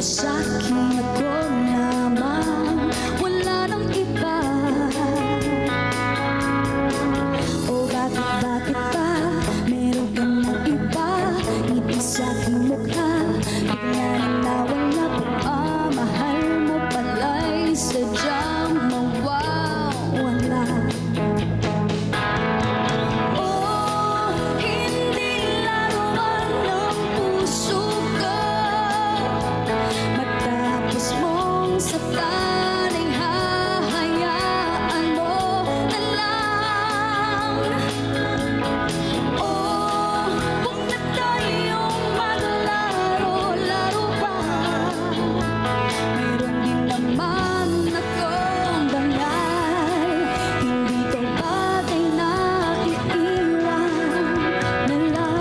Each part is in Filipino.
sa'kin ako lamang, wala nang iba. O bakit ba meron ka ng iba? Ngiti sa'king mukha, bigla nang nawala. Pagmamahal mo pala'y sadyang mawawala. Oh, hindi laruan ng puso ko. Matapos mong saktan ay hahayaan mo na lang. Oh, huwag na tayong maglaro-laro pa. Mayroon din naman akong dangal. Hindi to bagay na iiwan na lang.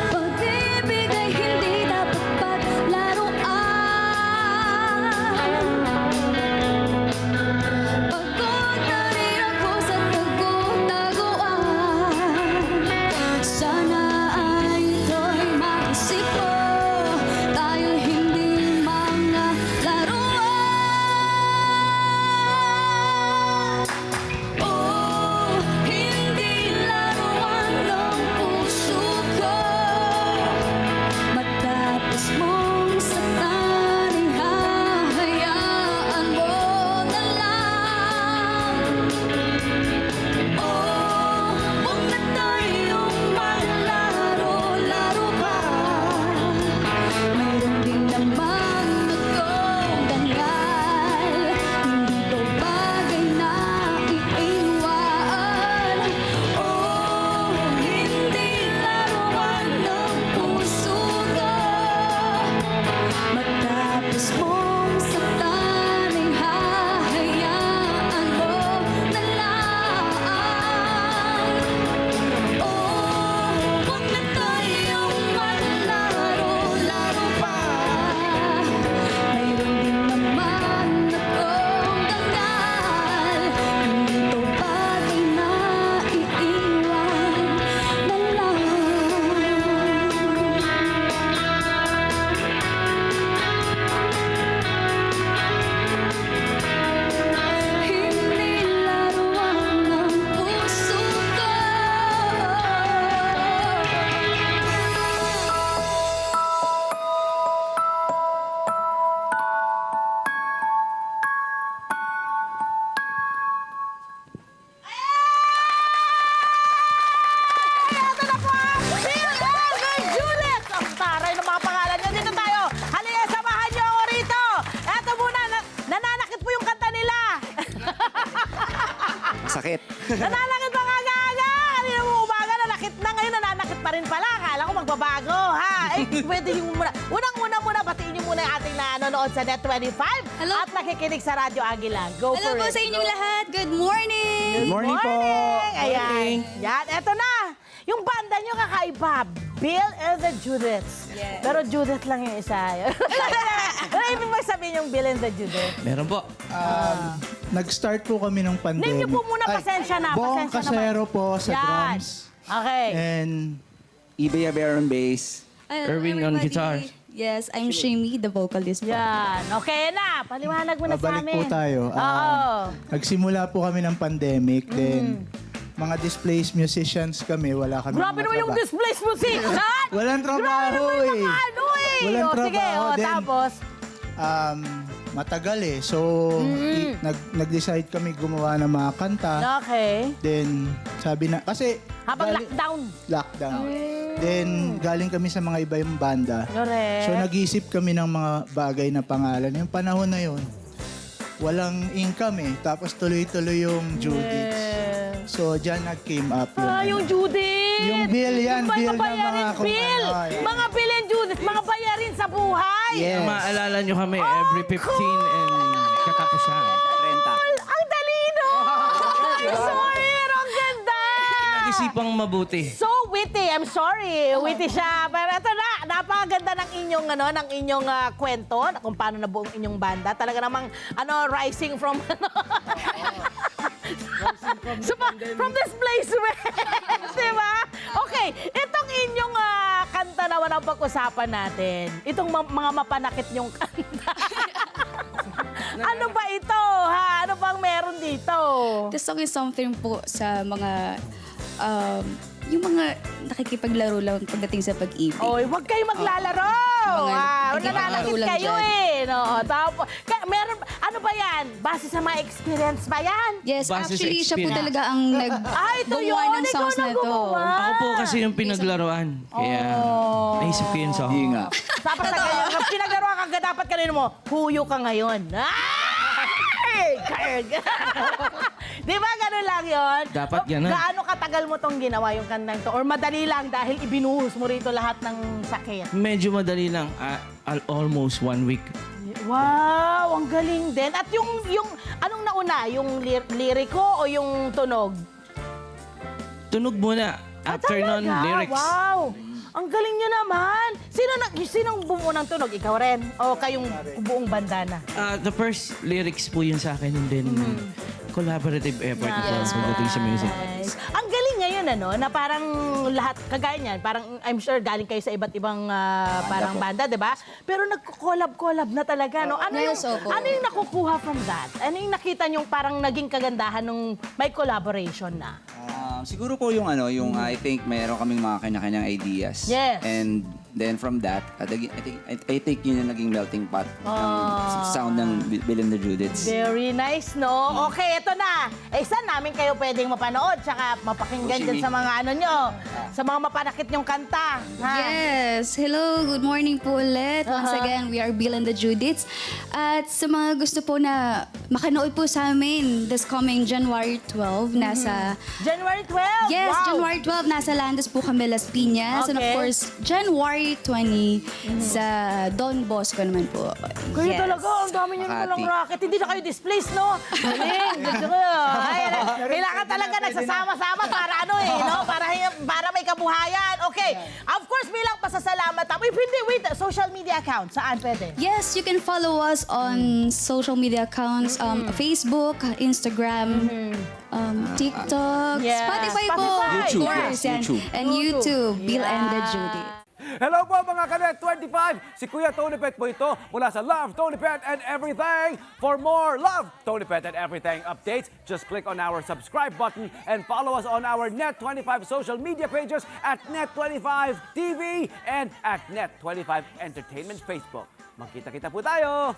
Pag-ibig ay hindi dapat paglaruan. Pagod na rin ako sa tago-taguan. Sana ay ito'y maisip mo, tayo hindi mga laruan. Oh, hindi laruan ng puso ko. Matapos mong saktan ay hahayaan mo na lang. Oh, huwag na tayong maglaro-laro pa. Mayroon din naman akong dangal. Hindi to bagay na iiwan. Oh, hindi laruan ng puso ko. Matapos mong saktan ay hahayaan mo na lang. Oh, huwag na tayong maglaro-laro pa. Mayroon din naman akong dangal. Hindi to bagay na iiwan na lang. Hindi laruan ng puso ko. Ito na po ang Bill and Juliet! Ang taray ng mga pangalan niyo. Dito tayo. Halika, samahan niyo ako rito. Eto muna, nananakit po yung kanta nila. Sakit. Nananakit pa aga-aga. Kanina mo umaga, nanakit na. Ngayon, nananakit pa rin pala. Akala ko magbabago, ha? Eh, pwede yung muna. Unang-una muna, batiin niyo muna yung ating nanonood sa Net25. Hello At nakikinig sa Radyo Agila. Go Hello for po it. sa inyong lahat. Good morning. Good morning po. Ayan. Yan, eto na. Yung banda nyo kakaiba. Bill and the Judiths. Yes. Pero Judith lang yung isa. Ano ibig mo sabihin yung Bill and the Judith? Meron po. Nag-start po kami ng pandemic. Name niyo po muna, pasensya na. Bong Pasensya Casero naman. po sa Yan. drums. Okay. And Ibea Baron Bass. Hello, Erwin on everybody. guitars. Yes, I'm Shimi, the vocalist po. Yan. Okay na. Paliwanag mo na sa babalik amin. po tayo. Oo. Nagsimula po kami ng pandemic. Then, mga displaced musicians kami. Wala kami Grabe naman yung displaced musician! Walang Grabe trabaho naman yung eh. mga ano eh. Walang O, sige, trabaho. o, Then, tapos. Matagal eh. So, nag-decide kami gumawa ng mga kanta. Okay. Then, sabi na, kasi Habang gali- lockdown. lockdown. Then, galing kami sa mga iba yung banda. Correct. So, nag-isip kami ng mga bagay na pangalan. Yung panahon na yun, walang income eh. Tapos tuloy-tuloy yung Judith. So, dyan nag-came up yung... Ah, yung Judith! Yung bill yan, Yung bill ng bayarin, mga bill! ano, yan. Mga bill and Judith, mga bayarin sa buhay! Yes. Maalala nyo kami every 15 and katapusan. 30. Ang talino! I'm sorry, pero ang ganda! Nag-isipang mabuti. So witty, I'm sorry. Witty siya. Pero ito na, napakaganda ng inyong, ng inyong kwento, kung paano nabuo ang inyong banda. Talaga namang, rising from, From displacement. Diba? Okay, itong inyong kanta naman ang pag-usapan natin. Itong mga mapanakit nyong kanta. Ano ba ito, ha? Ano bang meron dito? The song is something po sa mga, yung mga nakikipaglaro lang pagdating sa pag-ibig. Oy, huwag kayo maglalaro. Mga Nananakit lang kayo dyan. No, tapos, meron, ano ba yan? Base sa mga experience ba yan? Yes, Base sa actually, siya po experience. talaga ang Ito naggumawa yun. ng Ikaw songs na na to. gumawa. Ako po kasi yung pinaglaruan. Kaya naisip ko yun song. Yun nga. Dapat sa ganyan, pinaglaro ka dapat kanino mo, huyo ka ngayon. Ay! Karg! Di ba ganun lang yun? Dapat ganun. Gaano katagal mo tong ginawa yung kantang to? Or madali lang dahil ibinuhos mo rito lahat ng sakit? Medyo madali lang. Almost 1 week. Wow! Ang galing din. At yung anong nauna? Yung liriko o yung tunog? Tunog muna. After nun, Talaga? lyrics. Wow! Ang galing niyo naman. Sinong bumuo ng tunog? Ikaw rin? O kayong buong banda na? The first lyrics po yun sa akin and then collaborative effort ito pagdating sa music. Nice. Ang galing ngayon, na parang lahat, kagaya niyan, parang I'm sure galing kayo sa iba't ibang parang banda, di ba? Pero nagko-collab na talaga, no? Ano Yes, yung, opo. ano yung nakukuha from that? Ano yung nakita niyong parang naging kagandahan nung may collaboration na? Siguro po yung I think meron kaming mga kanya-kanyang ideas. Yes. And then from that, I think yun yung naging melting pot ng sound ng Bill and the Judiths. Very nice, no? Okay, ito na. Saan namin kayo pwedeng mapanood tsaka mapakinggan dyan sa mga nyo, sa mga mapanakit nyong kanta. Ha? Yes. Hello, good morning po ulit. Once again, we are Bill and the Judiths. At sa mga gusto po na makanood po sa amin this coming January 12, nasa... January 12? Yes, Wow. January 12, nasa Landas po kami, Las Piñas. And of Okay. course, January 20 sa Don Bosco naman po. Kayo Yes. talaga, ang dami nyo naman ng Makati. racket. Hindi na kayo displaced, no? Galing, gusto ko. Kailangan talaga nagsasama-sama para para may kabuhayan. Okay, of course, bilang pasasalamat. Wait, social media account, saan pwede? Yes, you can follow us on social media accounts, Facebook, Instagram, TikTok, Yes. Spotify po. Spotify. Of YouTube, course, yes, YouTube. And YouTube, Bill and the Yeah. Judy. Hello po mga Kanet 25! Si Kuya Tony Pet po ito mula sa Love, Tony Pet and Everything. For more Love, Tony Pet and Everything updates, just click on our subscribe button and follow us on our Net25 social media pages at Net25 TV and at Net25 Entertainment Facebook. Magkita-kita po tayo!